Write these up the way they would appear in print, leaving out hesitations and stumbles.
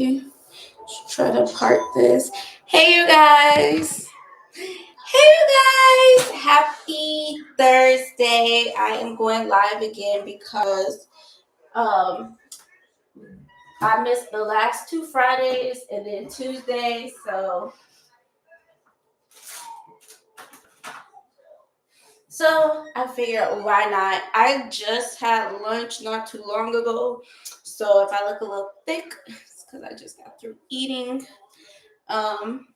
Try to part this. Hey, you guys. Hey, you guys. Happy Thursday. I am going live again because um I missed the last two Fridays and then Tuesday. So I figured why not? I just had lunch not too long ago. So if I look a little thick, it's because I just got through eating. Um,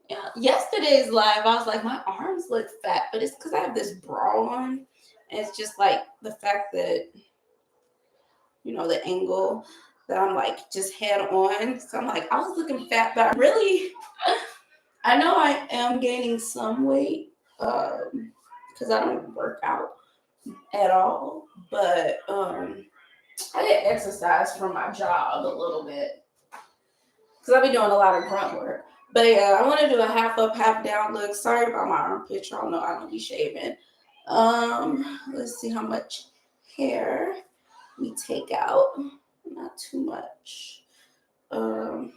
Yeah, yesterday's live, I was like, my arms look fat, but it's because I have this bra on. And it's just like the fact that, the angle that I'm like just head on. So I'm like, I was looking fat, but I know I am gaining some weight because I don't work out at all. But I did exercise for my job a little bit because I'll be doing a lot of grunt work. But yeah, I want to do a half up, half down look. Sorry about my armpit. Y'all know I don't be shaving. Let's see how much hair we take out. Not too much. Um,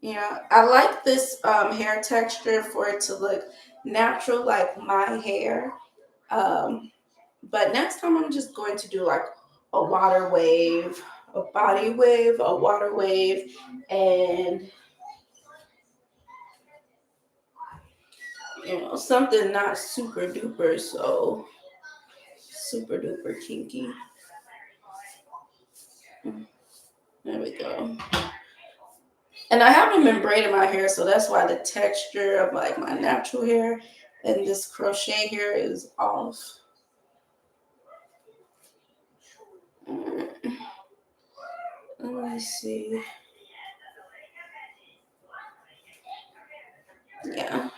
yeah, I like this hair texture for it to look natural, like my hair. Um, but next time I'm just going to do like a water wave, a body wave, a water wave, and something not super duper so super duper kinky. There we go. And I haven't been braiding my hair, so that's why the texture of like my natural hair and this crochet hair is off. Let me see. Yeah.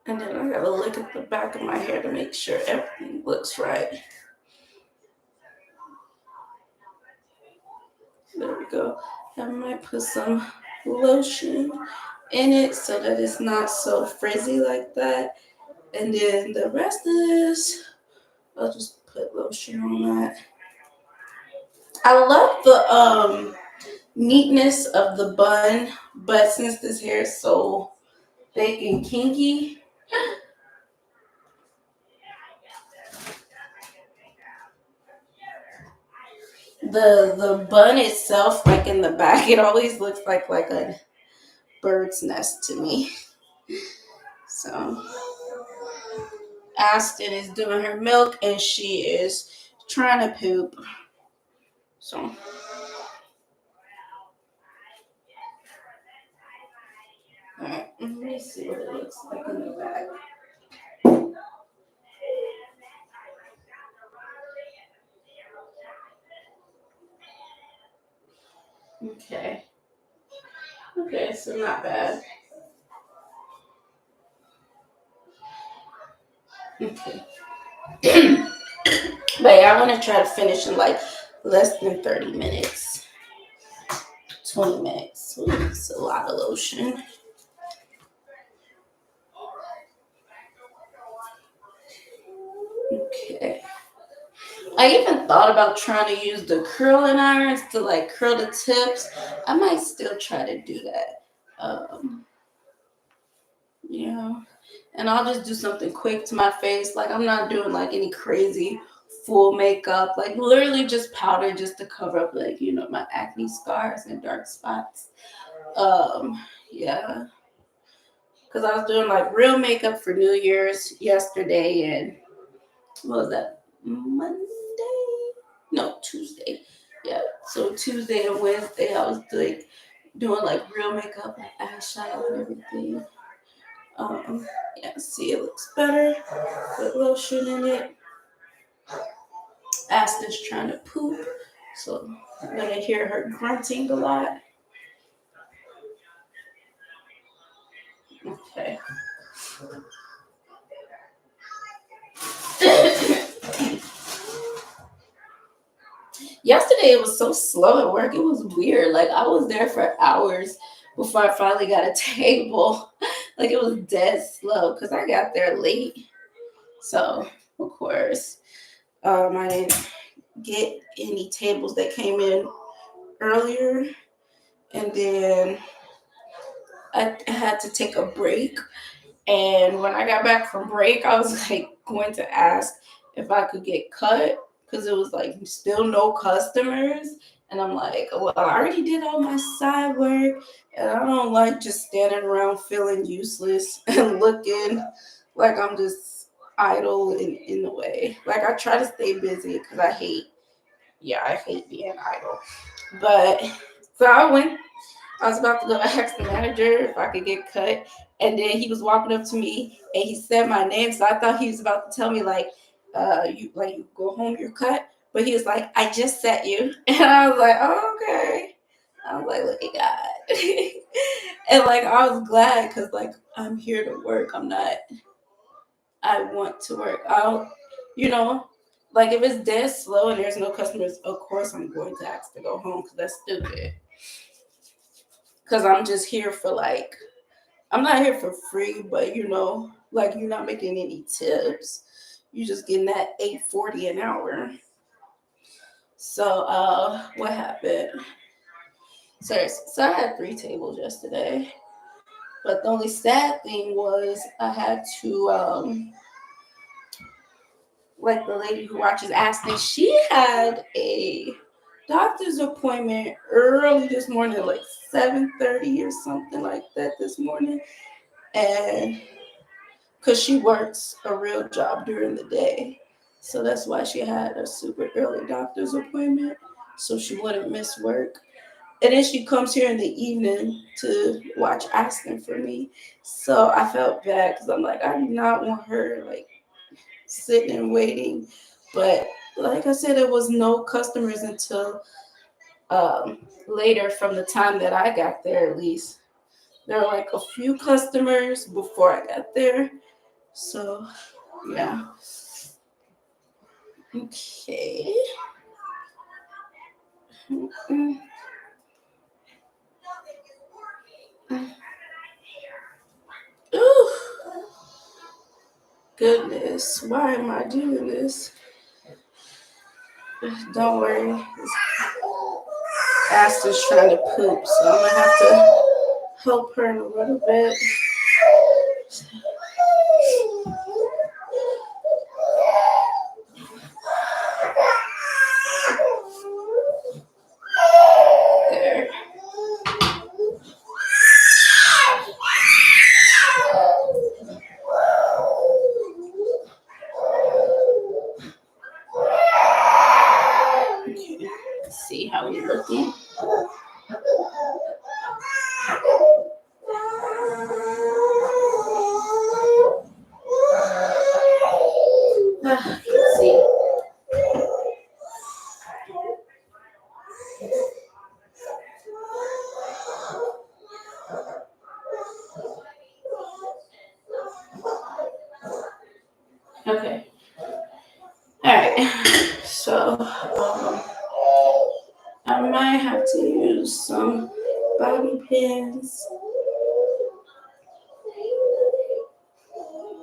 And then I gotta look at the back of my hair to make sure everything looks right. There we go. I might put some lotion in it so that it's not so frizzy like that. And then the rest of this, I'll just put lotion on that. I love the neatness of the bun, but since this hair is so thick and kinky, the bun itself, like in the back, it always looks like a bird's nest to me. So Aston is doing her milk and she is trying to poop. So alright, let me see what it looks like in the back. Okay. Okay, so not bad. Okay. But yeah, I want to try to finish in like less than 30 minutes. 20 minutes. Ooh, it's a lot of lotion. Okay. I even thought about trying to use the curling irons to like curl the tips. I might still try to do that. Um, yeah. And I'll just do something quick to my face. Like I'm not doing like any crazy full makeup. Like literally just powder just to cover up like, my acne scars and dark spots. Yeah. Because I was doing like real makeup for New Year's yesterday and what was that? Monday? No, Tuesday. Yeah. So Tuesday and Wednesday I was like doing like real makeup, like eyeshadow and everything. Yeah, see it looks better. Put lotion in it. Aston's trying to poop. So I'm gonna hear her grunting a lot. Okay. Yesterday it was so slow at work. It was weird. Like I was there for hours before I finally got a table. Like it was dead slow because I got there late. So of course, I didn't get any tables that came in earlier, and then I had to take a break. And when I got back from break, I was like going to ask if I could get cut because it was like still no customers. And I'm like, well, I already did all my side work, and I don't like just standing around feeling useless and looking like I'm just idle in the way. Like I try to stay busy because I hate being idle. But so I was about to go ask the manager if I could get cut, and then he was walking up to me and he said my name. So I thought he was about to tell me you go home, you're cut. But he was like, I just set you, and I was like, oh, okay. I was like, look at God, and like I was glad because like I'm here to work. I'm not. I want to work. You know, like if it's dead slow and there's no customers, of course I'm going to ask to go home because that's stupid. Because I'm just here for like I'm not here for free, but like you're not making any tips. You just getting that 8.40 an hour. So what happened? So I had 3 tables yesterday. But the only sad thing was I had to like the lady who watches Aston, she had a doctor's appointment early this morning, like 7:30 or something like that this morning. And because she works a real job during the day. So that's why she had a super early doctor's appointment so she wouldn't miss work. And then she comes here in the evening to watch Aston for me. So I felt bad because I'm like, I do not want her like sitting and waiting. But like I said, there was no customers until later from the time that I got there, at least. There were like a few customers before I got there. So yeah. Okay. Mm-mm. Ooh, goodness. Why am I doing this? Don't worry. Astor's trying to poop, so I'm gonna have to help her in a little bit. There. Okay. Let's see how we're looking. Let's see. Okay. All right. So I might have to use some bobby pins.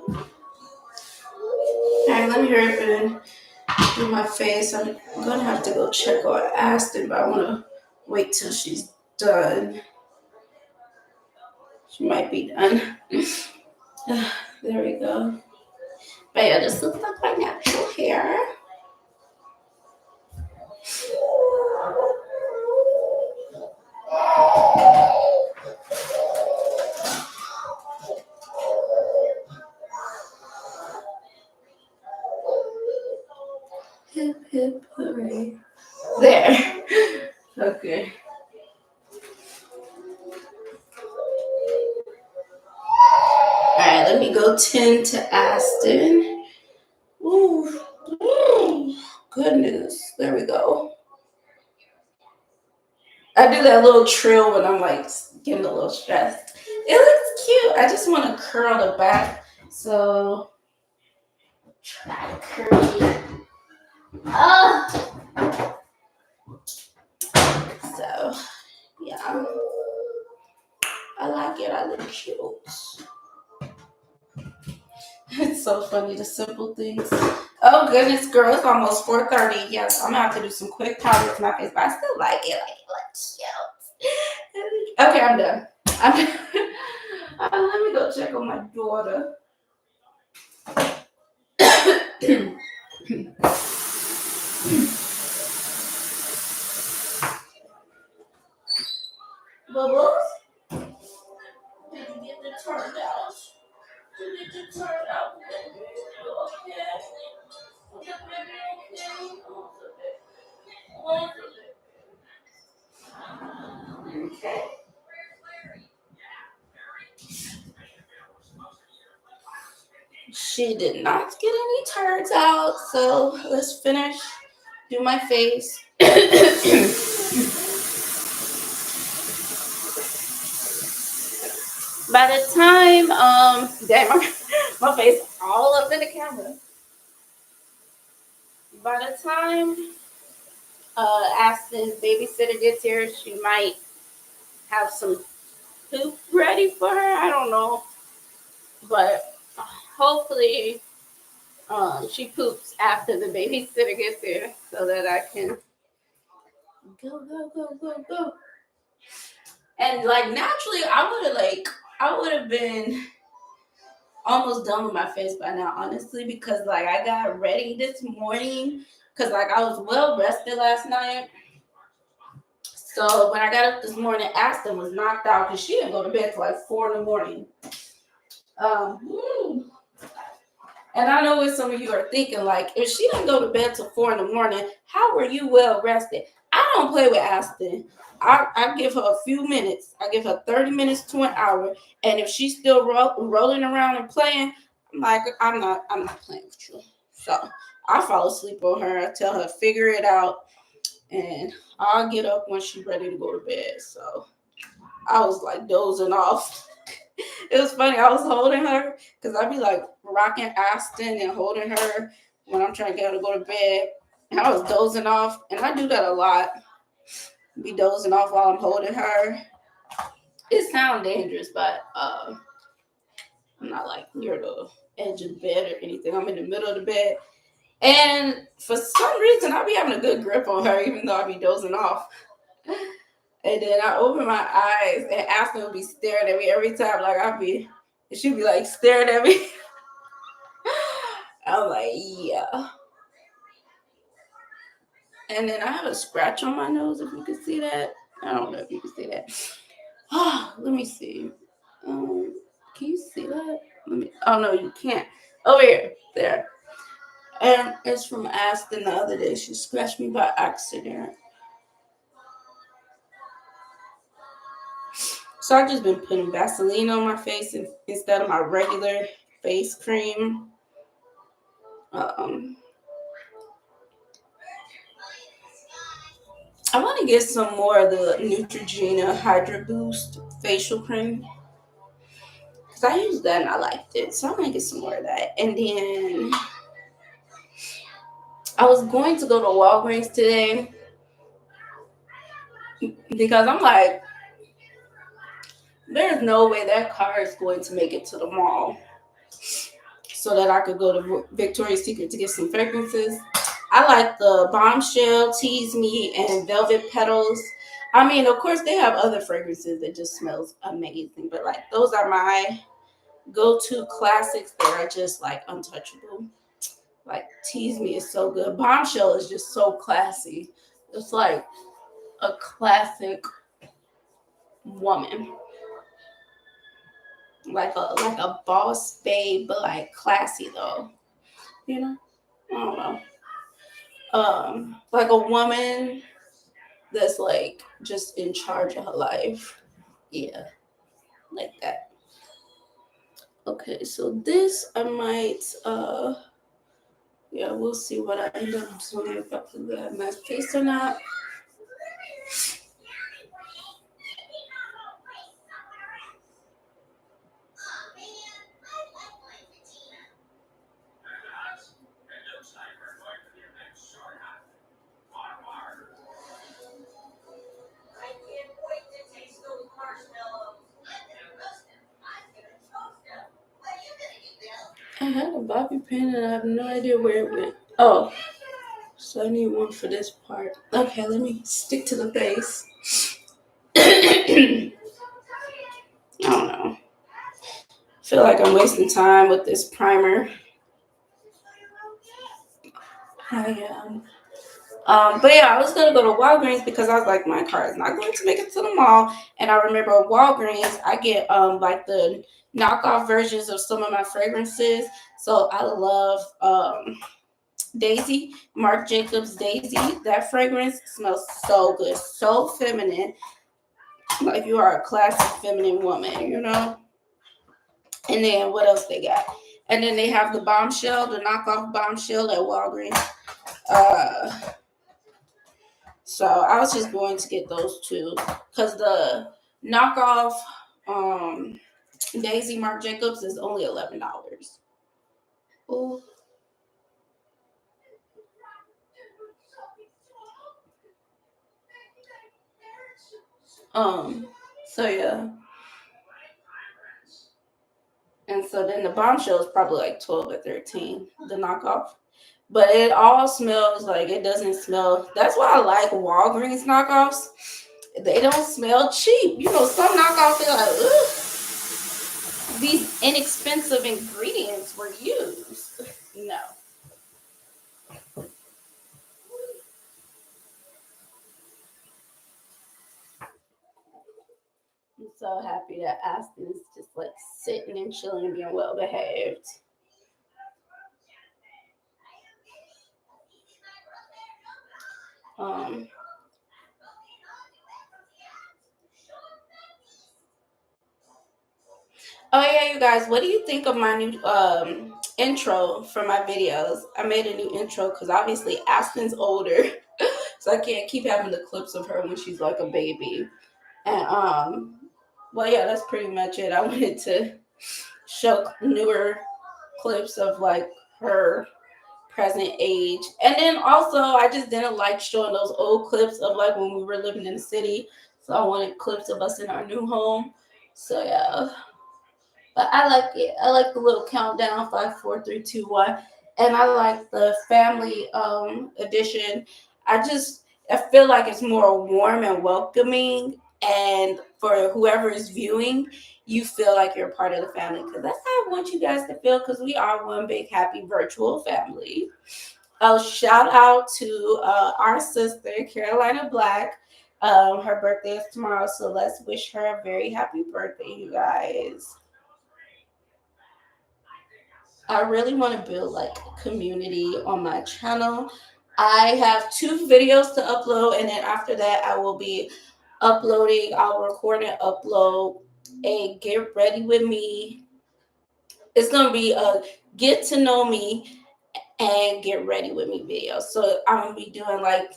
All right. Let me hurry up and do my face. I'm gonna have to go check on Aston, but I want to wait till she's done. She might be done. There we go. But yeah, this looks like my natural hair. Hip hip hooray. There. Okay. Alright, let me go tend to Aston. Ooh. Ooh. Goodness. There we go. I do that little trill when I'm like getting a little stressed. It looks cute. I just want to curl the back. So try to curl it. So yeah. I like it. I look cute. It's so funny, the simple things. Oh goodness, girl, it's almost 4:30. Yes, I'm gonna have to do some quick powder to my face, but I still like it. Like it looks cute. Okay, I'm done. I'm done. Let me go check on my daughter. Bubbles, did you get the turned out? Did you get the turned out? Baby? You okay? Yeah, baby, okay? Okay. She did not get any turds out, so let's finish. Do my face. By the time, damn, my face all up in the camera. By the time Aston's babysitter gets here, she might have some poop ready for her. I don't know, but hopefully, she poops after the babysitter gets here, so that I can go. And like naturally, I would have been almost done with my face by now, honestly, because like I got ready this morning because like I was well rested last night. So when I got up this morning, Aston was knocked out because she didn't go to bed till like 4 in the morning. Um, and I know what some of you are thinking, like if she didn't go to bed till 4 in the morning, how were you well rested? I don't play with Aston. I give her a few minutes. I give her 30 minutes to an hour, and if she's still rolling around and playing, I'm like, I'm not playing with you. So I fall asleep on her. I tell her figure it out, and I'll get up when she's ready to go to bed. So I was like dozing off. It was funny. I was holding her because I'd be like rocking Aston and holding her when I'm trying to get her to go to bed. And I was dozing off, and I do that a lot. Be dozing off while I'm holding her. It sounds dangerous, but I'm not like near the edge of the bed or anything. I'm in the middle of the bed. And for some reason, I'll be having a good grip on her, even though I be dozing off. And then I open my eyes, and Aston will be staring at me every time. Like she'd be like staring at me. I'm like, yeah. And then I have a scratch on my nose, if you can see that. I don't know if you can see that. Let me see. Can you see that? Oh no, you can't. Over here, there. And it's from Aston the other day. She scratched me by accident. So I've just been putting Vaseline on my face instead of my regular face cream. Um, I want to get some more of the Neutrogena Hydra Boost facial cream. Because I used that and I liked it. So I'm going to get some more of that. And then I was going to go to Walgreens today because I'm like, there's no way that car is going to make it to the mall so that I could go to Victoria's Secret to get some fragrances. I like the Bombshell, Tease Me, and Velvet Petals. I mean, of course, they have other fragrances that just smells amazing, but like those are my go-to classics that are just like untouchable. Like Tease Me is so good. Bombshell is just so classy. It's like a classic woman, like a boss babe, but like classy though. You know, I don't know. Like a woman that's like just in charge of her life. Yeah, like that. Okay, so this I might yeah, we'll see what I end up doing if I put that in my face or not. I had a bobby pin and I have no idea where it went. Oh, so I need one for this part. Okay, let me stick to the base. I don't know. I feel like I'm wasting time with this primer. I am. But yeah, I was gonna go to Walgreens because I was like, my car is not going to make it to the mall. And I remember Walgreens, I get like the knockoff versions of some of my fragrances. So I love Daisy, Marc Jacobs Daisy. That fragrance smells so good, so feminine. Like you are a classic feminine woman, you know? And then what else they got? And then they have the Bombshell, the knockoff Bombshell at Walgreens. Uh, so I was just going to get those two because the knockoff Daisy Marc Jacobs is only $11. Ooh. So yeah. And so then the Bombshell is probably like 12 or 13, the knockoff. But it all smells like it doesn't smell. That's why I like Walgreens knockoffs. They don't smell cheap. You know, some knockoffs are like, ugh, these inexpensive ingredients were used. No. I'm so happy that Aston's just like sitting and chilling and being well behaved. Um, Oh yeah, you guys, what do you think of my new intro for my videos? I made a new intro because obviously Aston's older, so I can't keep having the clips of her when she's like a baby. And well yeah, that's pretty much it. I wanted to show newer clips of like her present age. And then also I just didn't like showing those old clips of like when we were living in the city. So I wanted clips of us in our new home. So yeah. But I like it. I like the little countdown 5, 4, 3, 2, 1, and I like the family edition. I feel like it's more warm and welcoming, and for whoever is viewing, you feel like you're part of the family because that's how I want you guys to feel because we are one big happy virtual family. A shout out to our sister Carolina Black. Her birthday is tomorrow, so let's wish her a very happy birthday, you guys. I really want to build like community on my channel. I have 2 videos to upload, and then after that, I will be uploading. I'll record and upload a get ready with me. It's gonna be a get to know me and get ready with me video. So I'm gonna be doing like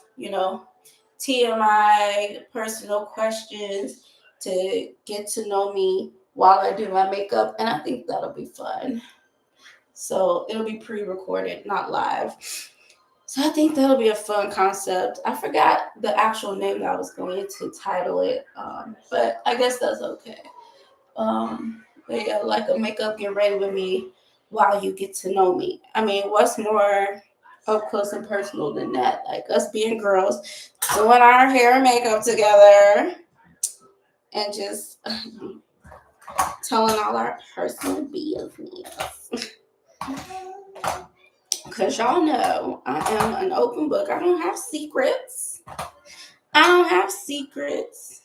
TMI personal questions to get to know me while I do my makeup, and I think that'll be fun. So it'll be pre-recorded, not live. So I think that'll be a fun concept. I forgot the actual name that I was going to title it, but I guess that's okay. But yeah, like a makeup get ready with me while you get to know me. I mean, what's more up close and personal than that? Like us being girls, doing our hair and makeup together, and just telling all our personal business. Because y'all know I am an open book. I don't have secrets. I don't have secrets.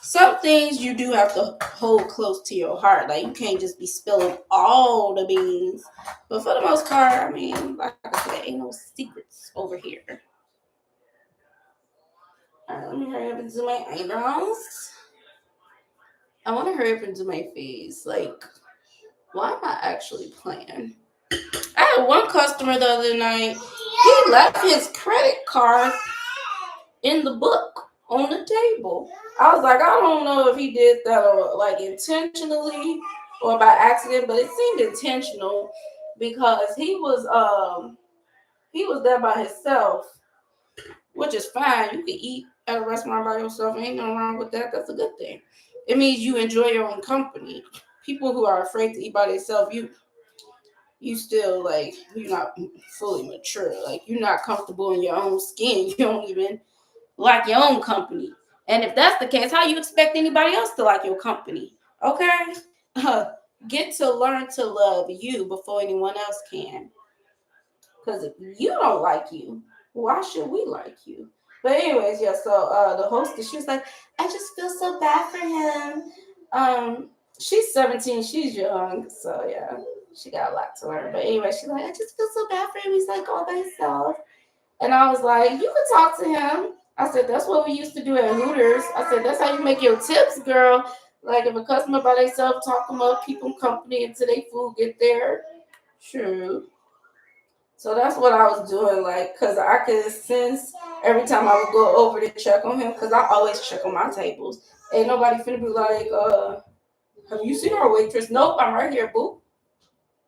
Some things you do have to hold close to your heart. Like you can't just be spilling all the beans. But for the most part, I mean, like I said, ain't no secrets over here. All right, let me hurry up and do my eyebrows. I want to hurry up and do my face. Like, why am I actually playing? I had one customer the other night. He left his credit card in the book on the table. I was like, I don't know if he did that or like intentionally or by accident, but it seemed intentional because he was there by himself, which is fine. You can eat at a restaurant by yourself. Ain't nothing wrong with that. That's a good thing. It means you enjoy your own company. People who are afraid to eat by themselves, you you still like you're not fully mature. Like you're not comfortable in your own skin. You don't even like your own company. And if that's the case, how you expect anybody else to like your company? Okay, uh, get to learn to love you before anyone else can. Because if you don't like you, why should we like you? But anyways, yeah. So the hostess, she was like, I just feel so bad for him. She's 17, she's young, so yeah, she got a lot to learn. But anyway, she's like, I just feel so bad for him. He's like all by himself. And I was like, you can talk to him. I said, that's what we used to do at Hooters. I said, that's how you make your tips, girl. Like if a customer by themselves, talk them up, keep them company until they food get there. Sure. So that's what I was doing, like, cause I could sense every time I would go over to check on him, cause I always check on my tables. Ain't nobody finna be like, have you seen our waitress? Nope, I'm right here, boo.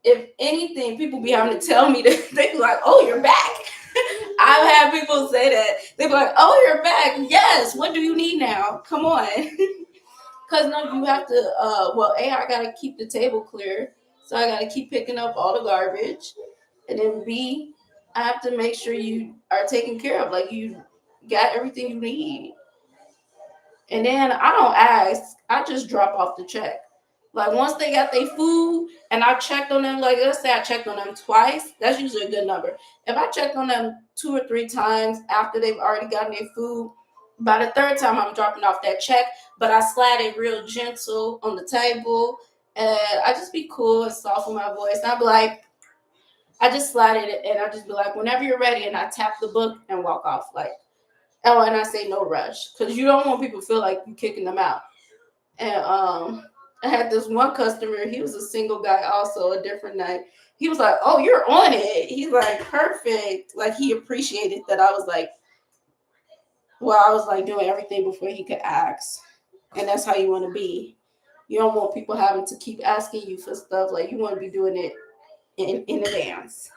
If anything, people be having to tell me that they be like, oh, you're back. I've had people say that. They be like, oh, you're back. Yes, what do you need now? Come on. Cause no, you have to well, A, I gotta keep the table clear. So I gotta keep picking up all the garbage. And then B, I have to make sure you are taken care of. Like you got everything you need. And then I don't ask. I just drop off the check. Like once they got their food and I checked on them, like let's say I checked on them twice, that's usually a good number. If I checked on them 2 or 3 times after they've already gotten their food, by the third time I'm dropping off that check, but I slide it real gentle on the table and I just be cool and soft with my voice. And I'd be like, I just slide it and I just be like, whenever you're ready, and I tap the book and walk off. Like, oh, and I say no rush. Because you don't want people to feel like you're kicking them out. And I had this one customer, he was a single guy also, a different night. He was like, oh, you're on it. He's like, perfect. Like he appreciated that I was like, well, I was like doing everything before he could ask. And that's how you want to be. You don't want people having to keep asking you for stuff. Like you want to be doing it in advance.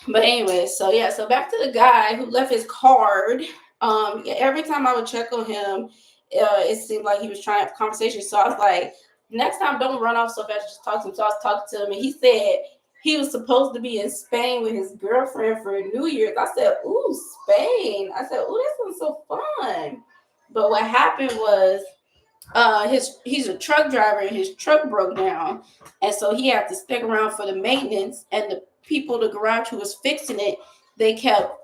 But anyway, so yeah, so back to the guy who left his card. Yeah, every time I would check on him, it seemed like he was trying to have a conversation. So I was like, next time, don't run off so fast. Just talk to him. So I was talking to him, and he said he was supposed to be in Spain with his girlfriend for New Year's. I said, "Ooh, Spain!" I said, "Ooh, that sounds so fun." But what happened was, he's a truck driver, and his truck broke down, and so he had to stick around for the maintenance. And the people, the garage who was fixing it, they kept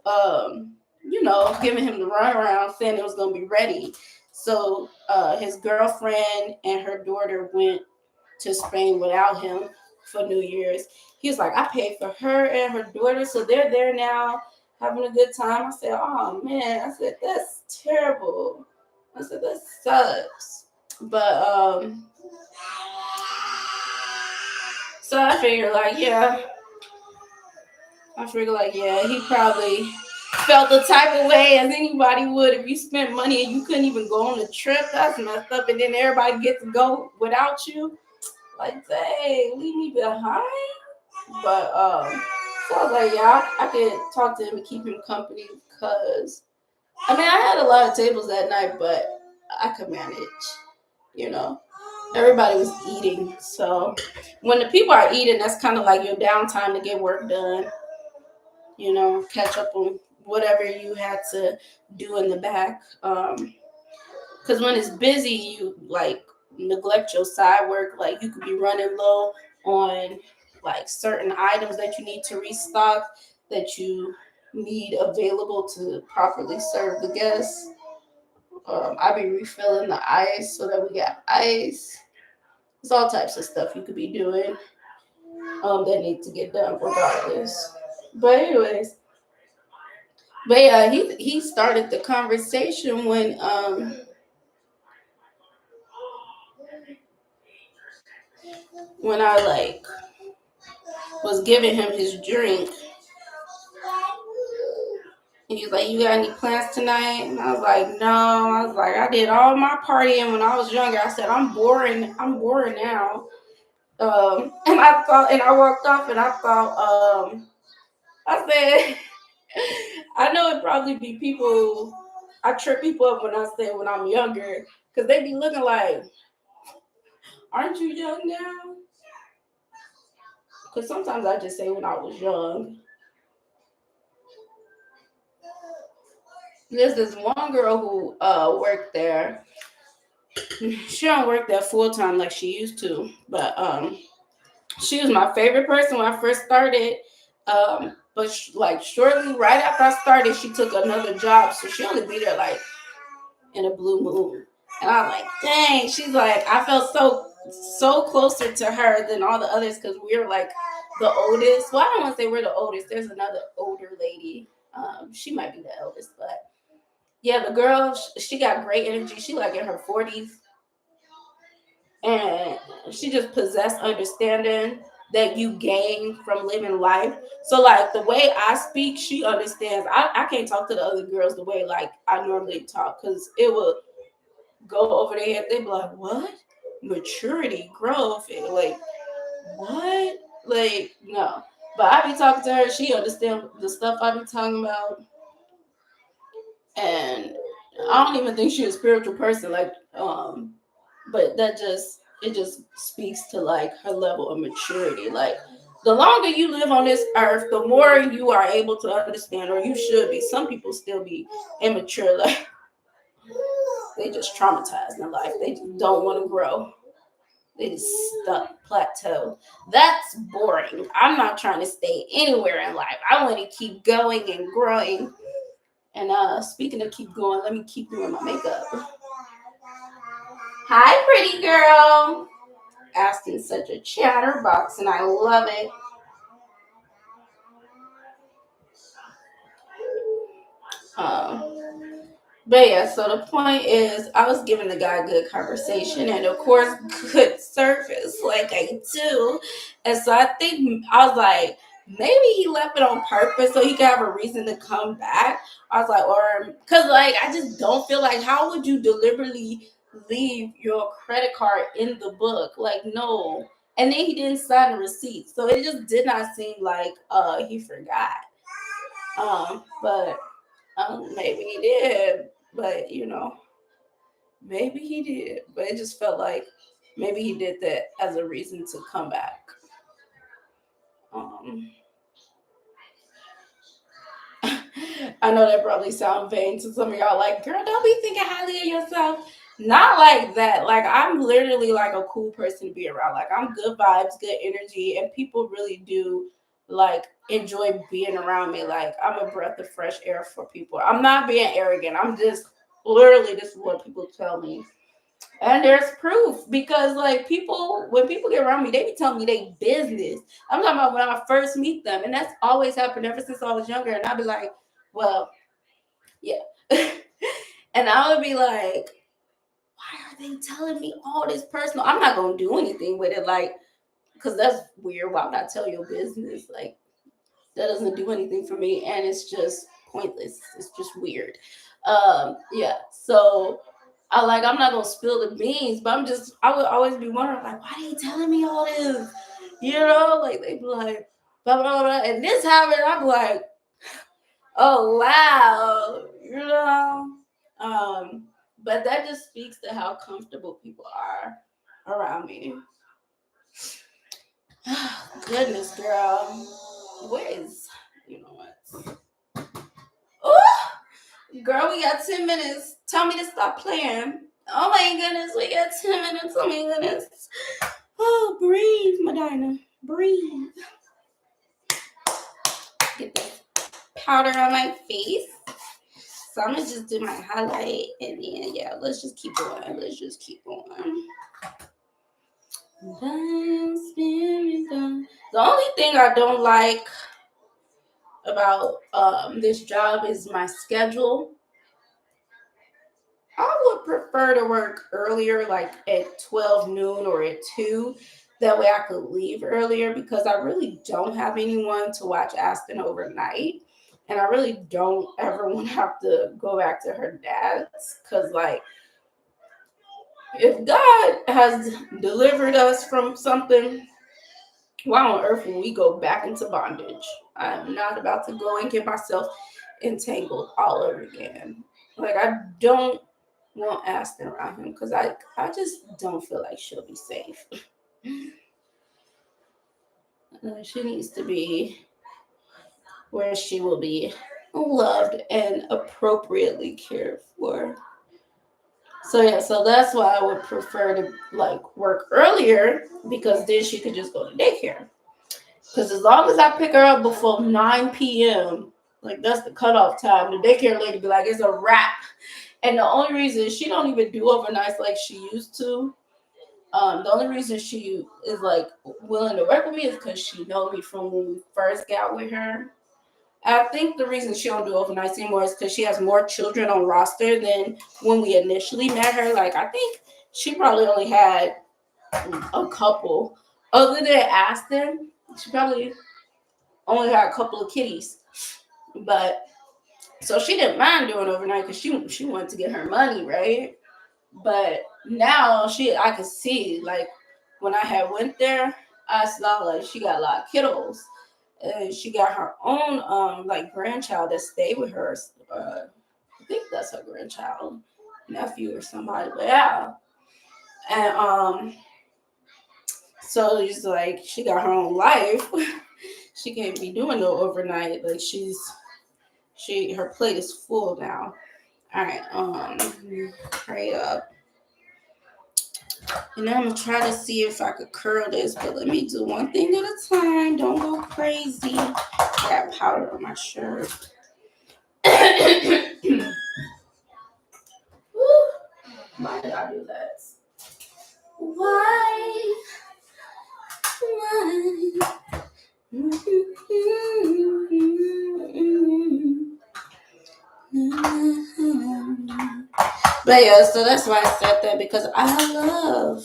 giving him the runaround, saying it was gonna be ready. So his girlfriend and her daughter went to Spain without him for New Year's. He was like, I paid for her and her daughter, so they're there now having a good time. I said, oh man, I said that's terrible. I said that sucks. But so I figured like yeah, he probably felt the type of way as anybody would if you spent money and you couldn't even go on the trip. That's messed up. And then everybody gets to go without you. Like, dang, leave me behind. But so I was like, yeah, I could talk to him and keep him company because I mean I had a lot of tables that night, but I could manage, you know. Everybody was eating. So when the people are eating, that's kind of like your downtime to get work done, catch up on whatever you had to do in the back. Because when it's busy, you like neglect your side work. Like you could be running low on like certain items that you need to restock, that you need available to properly serve the guests. I be refilling the ice so that we got ice. There's all types of stuff you could be doing that need to get done regardless. But anyways, but yeah, he started the conversation when I like was giving him his drink. And he was like, "You got any plans tonight?" And I was like, "No." I was like, "I did all my partying when I was younger." I said, "I'm boring. I'm boring now." And I thought, and I walked off, and I thought, I said, I know it probably be people. I trip people up when I say when I'm younger, because they be looking like, "Aren't you young now?" Because sometimes I just say when I was young. There's this one girl who worked there. She don't work there full time like she used to, but she was my favorite person when I first started. But like shortly right after I started, she took another job, so she only be there like in a blue moon. And I'm like, dang. She's like, I felt so closer to her than all the others because we were like the oldest. Well, I don't want to say we're the oldest. There's another older lady. She might be the eldest, but yeah, the girl, she got great energy. She like in her 40s, and she just possessed understanding that you gain from living life. So like the way I speak, she understands. I can't talk to the other girls the way like I normally talk because it will go over their head. They'd be like, "What? Maturity, growth, and like what? Like no." But I be talking to her. She understand the stuff I be talking about, and I don't even think she's a spiritual person. Like but that just it just speaks to like her level of maturity. Like the longer you live on this earth, the more you are able to understand, or you should be. Some people still be immature, like they just traumatized in life. They just don't want to grow. They just stuck plateau. That's boring. I'm not trying to stay anywhere in life. I want to keep going and growing. And speaking of keep going, let me keep doing my makeup. Hi, pretty girl. Aston's such a chatterbox, and I love it. Um, but yeah, so the point is, I was giving the guy good conversation, and of course, good service, like I do. And so I think I was like, maybe he left it on purpose so he could have a reason to come back. I was like, or because like I just don't feel like how would you deliberately leave your credit card in the book? Like no. And then he didn't sign the receipt, so it just did not seem like he forgot. But maybe he did, but maybe he did. But it just felt like maybe he did that as a reason to come back. Um, I know that probably sounds vain to some of y'all. Like, girl, don't be thinking highly of yourself. Not like that. Like, I'm literally like a cool person to be around. Like, I'm good vibes, good energy, and people really do like enjoy being around me. Like, I'm a breath of fresh air for people. I'm not being arrogant. I'm just literally this is what people tell me. And there's proof because like people when people get around me, they be telling me they business. I'm talking about when I first meet them. And that's always happened ever since I was younger. And I'll be like, well, yeah. And I would be like, why are they telling me all this personal? I'm not gonna do anything with it, like, because that's weird. Why would I tell your business? Like, that doesn't do anything for me, and it's just pointless. It's just weird. Yeah. So I'm not gonna spill the beans, but I would always be wondering like, why are they telling me all this? Like they be like, blah blah blah, and this happened. I'm like, oh wow. But that just speaks to how comfortable people are around me. Goodness, girl. Where is what? Oh, girl, we got 10 minutes. Tell me to stop playing. Oh my goodness, we got 10 minutes. Oh my goodness. Oh, breathe, Medina. Breathe. Get this powder on my face. So I'm gonna just do my highlight and then yeah, let's just keep going. Let's just keep going. The only thing I don't like about this job is my schedule. I would prefer to work earlier, like at 12 noon or at 2. That way I could leave earlier because I really don't have anyone to watch Aston overnight. And I really don't ever want to have to go back to her dad's because, like, if God has delivered us from something, why on earth will we go back into bondage? I'm not about to go and get myself entangled all over again. Like, I don't want Aston around him because I just don't feel like she'll be safe. She needs to be where she will be loved and appropriately cared for. So yeah, so that's why I would prefer to like work earlier because then she could just go to daycare. Because as long as I pick her up before 9 p.m., like that's the cutoff time, the daycare lady be like, it's a wrap. And the only reason she don't even do overnights like she used to, the only reason she is like willing to work with me is because she know me from when we first got with her. I think the reason she don't do overnights anymore is because she has more children on roster than when we initially met her. Like I think she probably only had a couple. Other than Aston, she probably only had a couple of kitties. But so she didn't mind doing overnight because she wanted to get her money, right? But now I could see like when I had went there, I saw like she got a lot of kiddos. And she got her own like grandchild that stayed with her. I think that's her grandchild, nephew or somebody. But yeah, and so it's like she got her own life. She can't be doing no overnight. Like her plate is full now. All right, hurry up. And I'm gonna try to see if I could curl this, but let me do one thing at a time. Don't go crazy. I got powder on my shirt. Why did I do that? Why? Why? But yeah, so that's why I said that because I love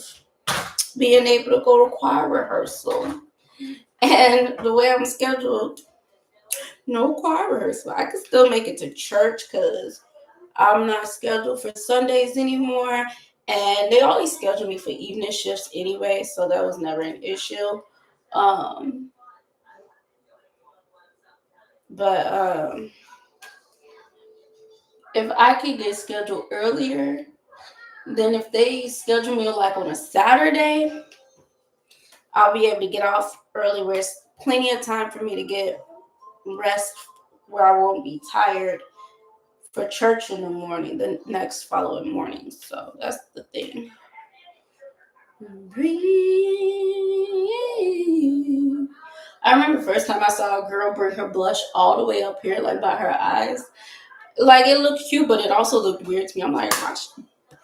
being able to go to choir rehearsal. And the way I'm scheduled, no choir rehearsal. I can still make it to church because I'm not scheduled for Sundays anymore. And they always schedule me for evening shifts anyway, so that was never an issue. Um, but if I could get scheduled earlier, then if they schedule me like on a Saturday, I'll be able to get off early where it's plenty of time for me to get rest where I won't be tired for church in the morning, the next following morning. So that's the thing. Breathe. I remember the first time I saw a girl bring her blush all the way up here, like by her eyes. Like it looked cute, but it also looked weird to me. I'm like, why she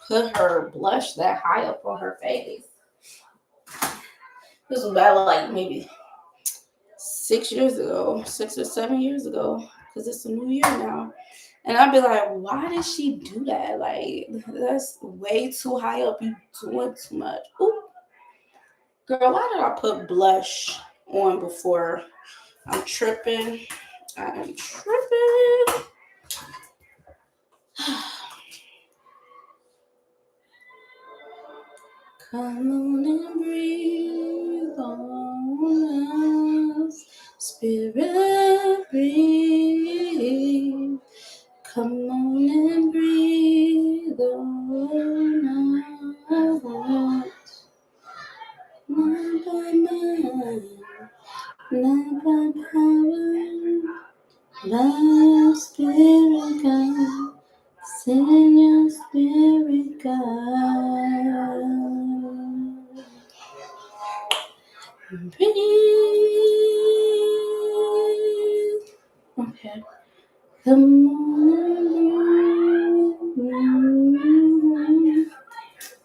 put her blush that high up on her face? This was about like maybe 6 years ago, 6 or 7 years ago, because it's a new year now. And I'd be like, why did she do that? Like, that's way too high up. You doing too much. Ooh. Girl, why did I put blush on before? I'm tripping. I'm tripping. Come on and breathe on us. Spirit, breathe. Come on and breathe on us. Not by mind, not by power, by Spirit God. Send your Spirit God. Breathe. Okay. Come on.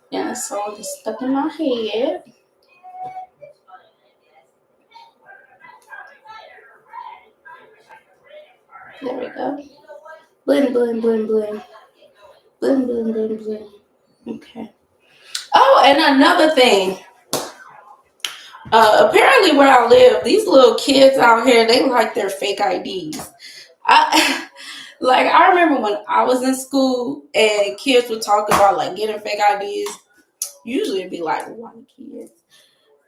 Yeah, that song is stuck in my head. There we go. Blend, blend, blend, blend. Blend, blend, blend, blend. Okay. Oh, and another thing. Apparently, where I live, these little kids out here, they like their fake IDs. I like I remember when I was in school and kids would talk about like getting fake IDs. Usually it'd be like white kids.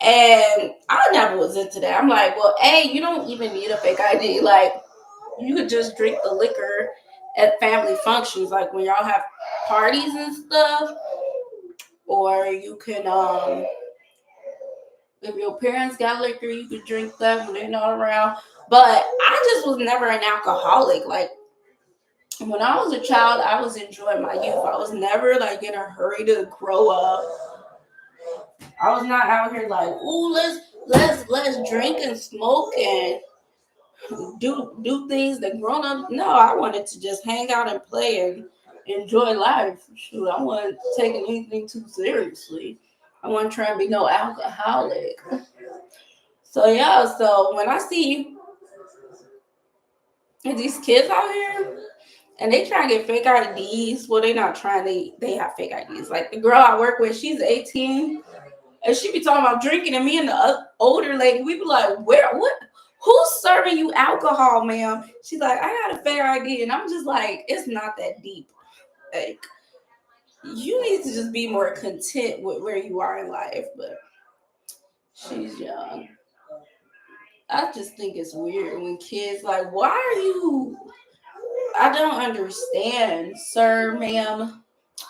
And I never was into that. I'm like, well, A, you don't even need a fake ID. Like, you could just drink the liquor at family functions, like when y'all have parties and stuff. Or you can If your parents got liquor, you could drink that when they're not around. But I just was never an alcoholic. Like when I was a child, I was enjoying my youth. I was never like in a hurry to grow up. I was not out here like, ooh, let's drink and smoke and do things that grown up. No, I wanted to just hang out and play and enjoy life. Shoot, I wasn't taking anything too seriously. I wasn't trying to be no alcoholic. So yeah, so when I see these kids out here and they try to get fake IDs, well, they not trying. They have fake IDs. Like the girl I work with, she's 18, and she be talking about drinking, and me and the older lady, we be like, what? Who's serving you alcohol, ma'am? She's like, I got a fake ID, and I'm just like, it's not that deep. Like, you need to just be more content with where you are in life. But she's young. I just think it's weird when kids like, why are you? I don't understand, sir, ma'am,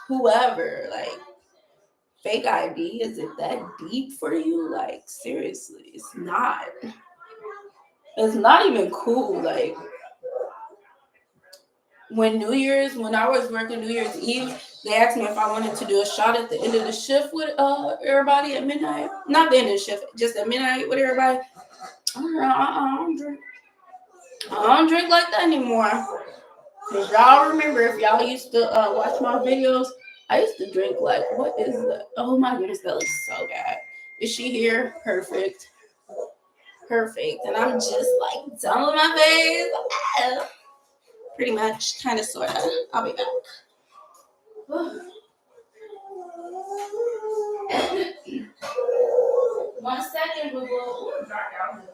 whoever. Like, fake ID, is it that deep for you? Like, seriously, it's not. It's not even cool. Like, when I was working New Year's Eve, they asked me if I wanted to do a shot at the end of the shift with everybody at midnight. Not the end of the shift, just at midnight with everybody. I don't drink. I don't drink like that anymore. Cause y'all remember, if y'all used to watch my videos, I used to drink like, what is that? Oh my goodness, that looks so bad. Is she here? Perfect. Perfect. And I'm just like done with my face. Pretty much, kind of, sort of. I'll be back. One second, we will. Ooh, dark out here.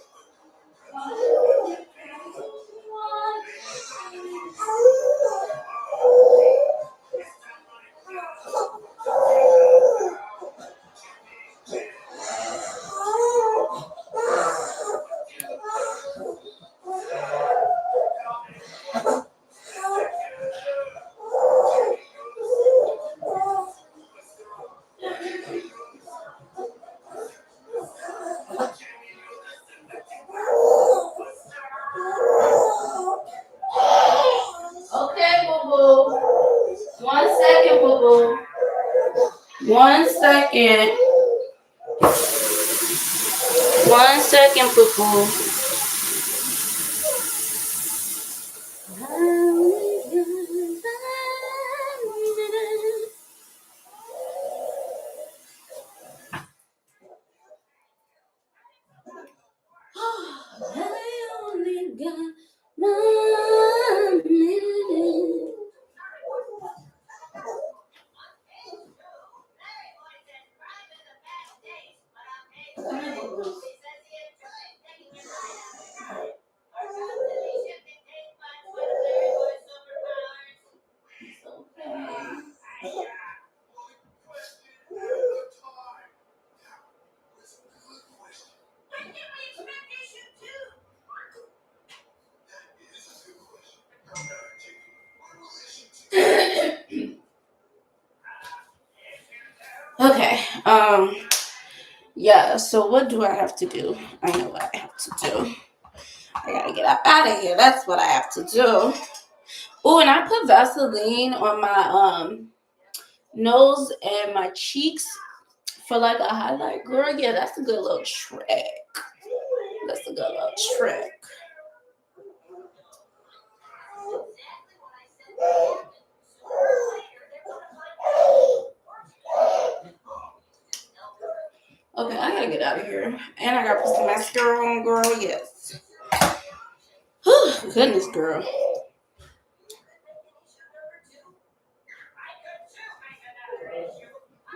1 second. Okay, boo boo. 1 second, boo boo. 1 second. 1 second, boo boo. I only got 1 minute. Okay. Yeah, so what do I have to do? I know what I have to do. I gotta get up out of here. That's what I have to do. Oh, and I put Vaseline on my nose and my cheeks for like a highlight. Girl, yeah, that's a good little trick. That's a good little trick. Okay, I gotta get out of here. And I gotta put some mascara on, girl. Yes. Goodness, girl.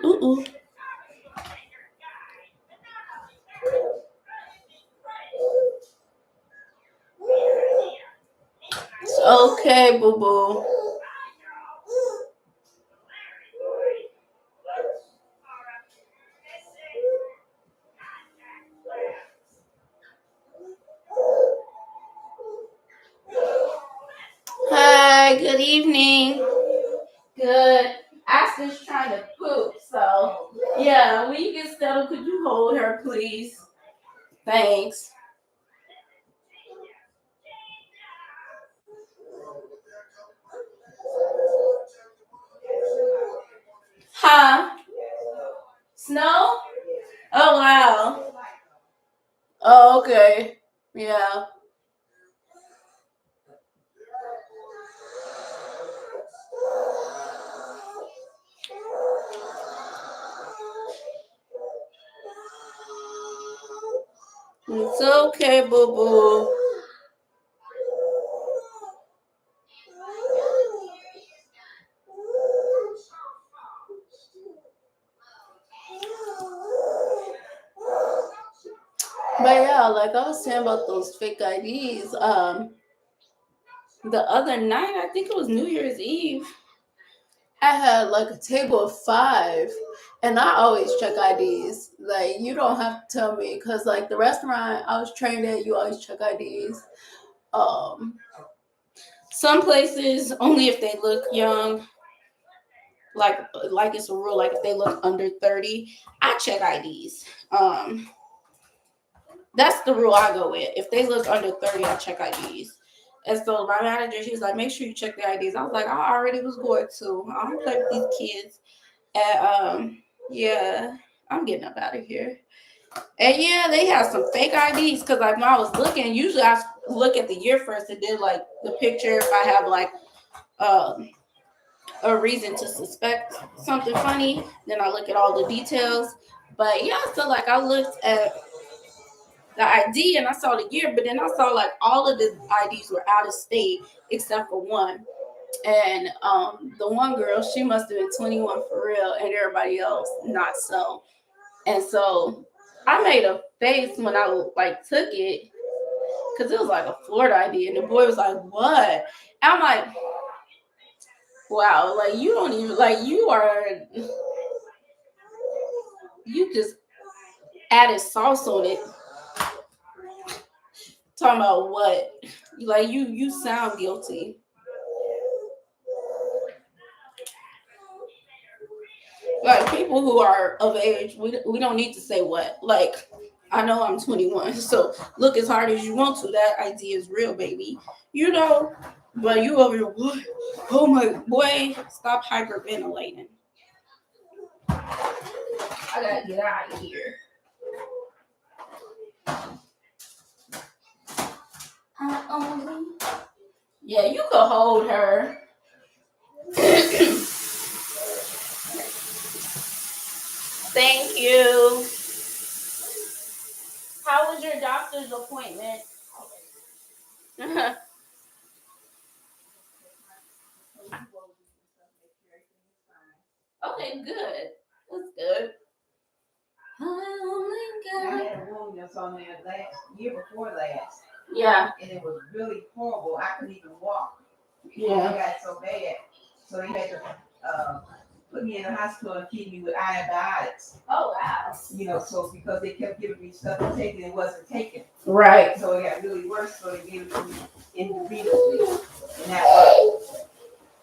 Ooh. It's okay, boo boo. Hi, good evening. poop. So yeah, when you get settled, could you hold her, please? Thanks. Huh? Snow? Oh wow. Oh okay. Yeah. It's okay, boo boo. But yeah, like I was saying about those fake IDs. The other night, I think it was New Year's Eve. I had like a table of five, and I always check IDs. Like you don't have to tell me, cause like the restaurant I was trained at, you always check IDs. Um, some places only if they look young. Like it's a rule. Like if they look under 30, I check IDs. That's the rule I go with. If they look under 30, I check IDs. And so my manager, she was like, make sure you check the IDs. I was like, I already was going to. I don't play with these kids. And yeah, I'm getting up out of here. And yeah, they have some fake IDs because like when I was looking, usually I look at the year first and then like the picture if I have like um a reason to suspect something funny, then I look at all the details. But yeah, so like I looked at the ID and I saw the year, but then I saw like all of the IDs were out of state except for one. And the one girl, she must have been 21 for real, and everybody else not so. And so I made a face when I like took it because it was like a Florida ID, and the boy was like, "What?" And I'm like, "Wow, like you don't even like you just added sauce on it." Talking about what? Like you sound guilty. Like people who are of age, we don't need to say what. Like I know I'm 21, so look as hard as you want to. That idea is real, baby. You know, but you over here, what? Oh my boy, stop hyperventilating. I gotta get out of here. Yeah, you could hold her. Thank you. How was your doctor's appointment? Okay, good. That's good. Oh my I god. had a wound that's on there year before last, Yeah, and it was really horrible. I couldn't even walk. It yeah. got so bad, so they had to put me in the hospital and feed me with antibiotics. Oh wow. So because they kept giving me stuff to take and it wasn't taken, Right. so it got really worse. So they gave it to me intravenously, and that worked.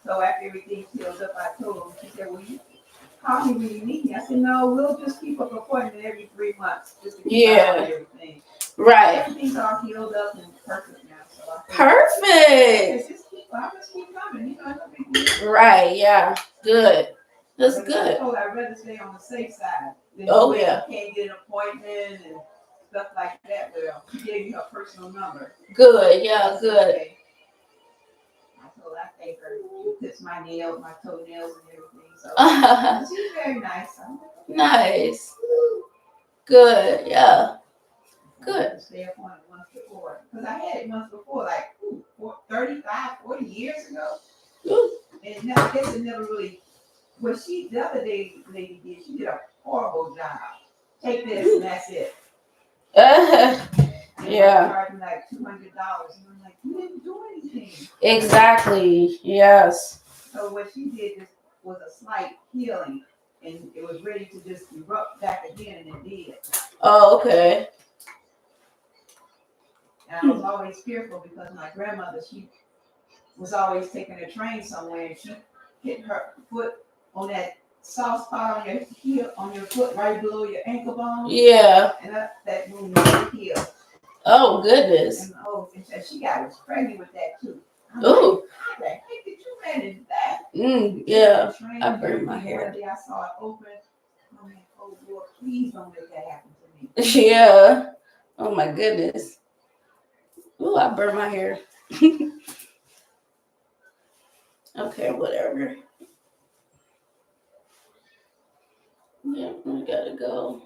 So after everything healed up, I told them. She said, "Well, you call me when you need me." I said, "No, we'll just keep up appointment every 3 months just to keep an eye on everything." Right. Everything's all healed up and perfect now. So I said, Perfect. I'll just keep coming. No big deal. Right. Yeah. Good. That's But good. I'd rather stay on the safe side. Oh yeah. You can't get an appointment and stuff like that. Well, she gave me her personal number. Good. Yeah. Good. Okay. I thank her. She fits my nails, my toenails, and everything. So she's very nice. Nice. Good. Yeah. Good. Stay up on it once before. Because I had it once before, like 35, 40 years ago. Ooh. And I guess it never really. Well, the other lady did, she did a horrible job. Take this and that's it. Yeah. Charging like $200. And I'm like, you didn't do anything. Exactly. Yes. So what she did was a slight healing. And it was ready to just erupt back again, and it did. Oh, okay. And I was always fearful because my grandmother, she was always taking a train somewhere, and she hit her foot on that soft spot on your heel, on your foot, right below your ankle bone. Yeah. And that wound right here. Oh goodness. And so she got pregnant with that too. Oh. How the heck did you manage that? Yeah. I burned my hair. One day I saw it open. I'm like, oh Lord, please don't make that happen to me. Yeah. Oh my goodness. Ooh, I burned my hair. Okay, whatever. Yeah, I gotta go.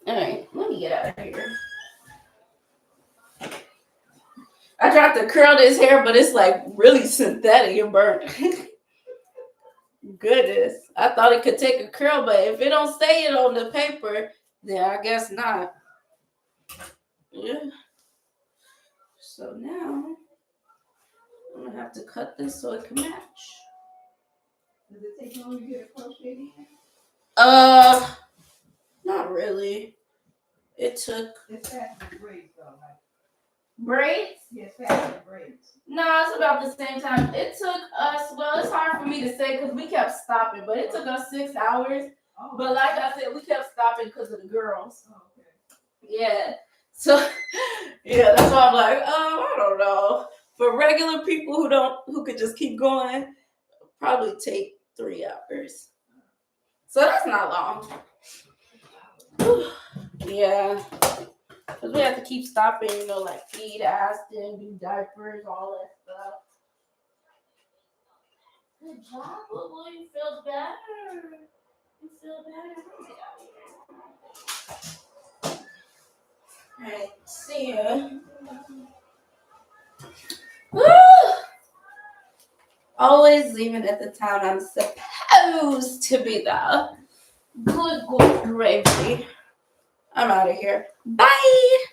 All right, let me get out of here. I tried to curl this hair, but it's like really synthetic and burnt. Goodness, I thought it could take a curl, but if it don't stay it on the paper, then I guess not. Yeah. So now I'm gonna have to cut this so it can match. Does it take long to get a crochet in? Not really. It took It's faster than braids though. Like, braids. yeah, it's faster than braids. No, it's about the same time. It took us, well, it's hard for me to say because we kept stopping, but it took us 6 hours. Oh. But like I said, we kept stopping because of the girls. Oh, okay. Yeah. So, yeah, that's why I'm like, I don't know. For regular people who could just keep going, probably take 3 hours. So that's not long. Whew. Yeah. Because we have to keep stopping, like feed Aston, do diapers, all that stuff. Good job, boo boo. You feel better. You feel better. Alright, see ya. Woo! Always leaving at the time I'm supposed to be there. Good gravy. I'm out of here. Bye.